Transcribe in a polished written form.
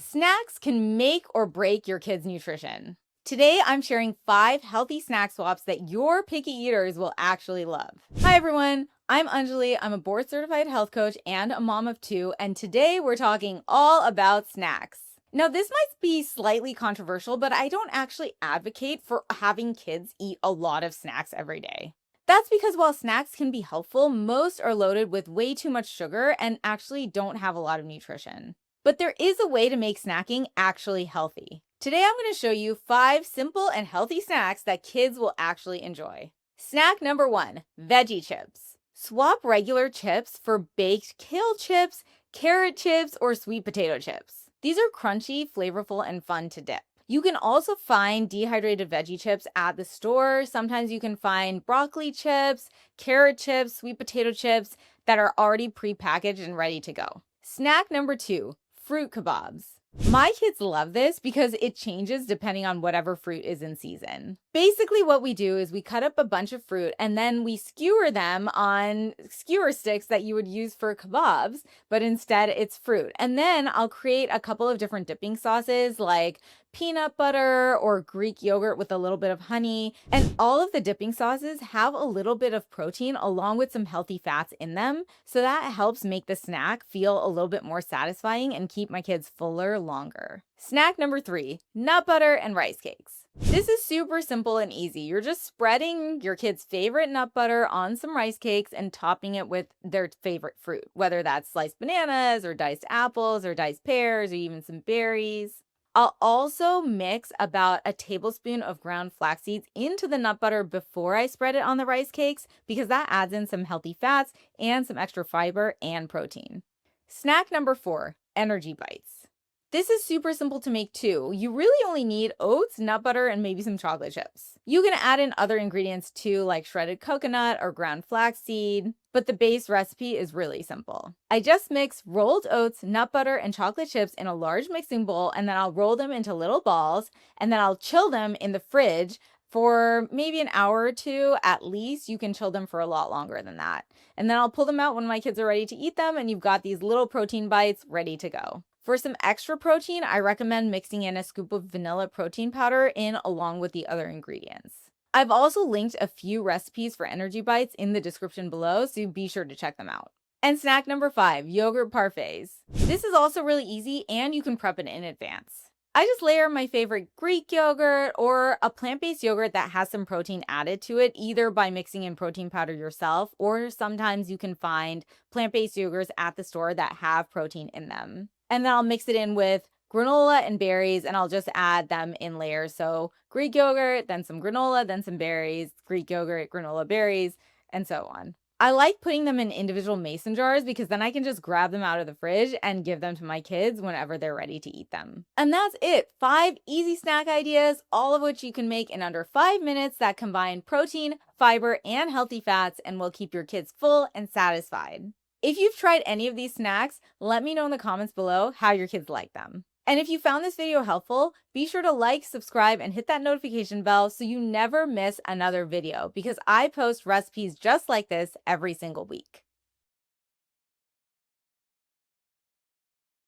Snacks can make or break your kids' nutrition. Today, I'm sharing 5 healthy snack swaps that your picky eaters will actually love. Hi, everyone. I'm Anjali. I'm a board certified health coach and a mom of 2, and today we're talking all about snacks. Now, this might be slightly controversial, but I don't actually advocate for having kids eat a lot of snacks every day. That's because while snacks can be helpful, most are loaded with way too much sugar and actually don't have a lot of nutrition. But there is a way to make snacking actually healthy. Today I'm going to show you 5 simple and healthy snacks that kids will actually enjoy. Snack number 1, veggie chips. Swap regular chips for baked kale chips, carrot chips, or sweet potato chips. These are crunchy, flavorful, and fun to dip. You can also find dehydrated veggie chips at the store. Sometimes you can find broccoli chips, carrot chips, sweet potato chips that are already pre-packaged and ready to go. Snack number 2, fruit kebabs. My kids love this because it changes depending on whatever fruit is in season. Basically, what we do is we cut up a bunch of fruit and then we skewer them on skewer sticks that you would use for kebabs, but instead it's fruit. And then I'll create a couple of different dipping sauces like peanut butter or Greek yogurt with a little bit of honey. And all of the dipping sauces have a little bit of protein along with some healthy fats in them. So that helps make the snack feel a little bit more satisfying and keep my kids fuller longer. Snack number 3, nut butter and rice cakes. This is super simple and easy. You're just spreading your kids' favorite nut butter on some rice cakes and topping it with their favorite fruit, whether that's sliced bananas or diced apples or diced pears or even some berries. I'll also mix about a tablespoon of ground flax seeds into the nut butter before I spread it on the rice cakes because that adds in some healthy fats and some extra fiber and protein. Snack number 4, energy bites. This is super simple to make too. You really only need oats, nut butter, and maybe some chocolate chips. You can add in other ingredients too, like shredded coconut or ground flaxseed, but the base recipe is really simple. I just mix rolled oats, nut butter, and chocolate chips in a large mixing bowl, and then I'll roll them into little balls, and then I'll chill them in the fridge for maybe an hour or 2 at least. You can chill them for a lot longer than that. And then I'll pull them out when my kids are ready to eat them, and you've got these little protein bites ready to go. For some extra protein, I recommend mixing in a scoop of vanilla protein powder in along with the other ingredients. I've also linked a few recipes for energy bites in the description below, so be sure to check them out. And snack number 5, yogurt parfaits. This is also really easy and you can prep it in advance. I just layer my favorite Greek yogurt or a plant-based yogurt that has some protein added to it, either by mixing in protein powder yourself, or sometimes you can find plant-based yogurts at the store that have protein in them. And then I'll mix it in with granola and berries, and I'll just add them in layers. So Greek yogurt, then some granola, then some berries, Greek yogurt, granola, berries, and so on. I like putting them in individual mason jars because then I can just grab them out of the fridge and give them to my kids whenever they're ready to eat them. And that's it. 5 easy snack ideas, all of which you can make in under 5 minutes that combine protein, fiber, and healthy fats and will keep your kids full and satisfied. If you've tried any of these snacks, let me know in the comments below how your kids like them. And if you found this video helpful, be sure to like, subscribe, and hit that notification bell so you never miss another video because I post recipes just like this every single week.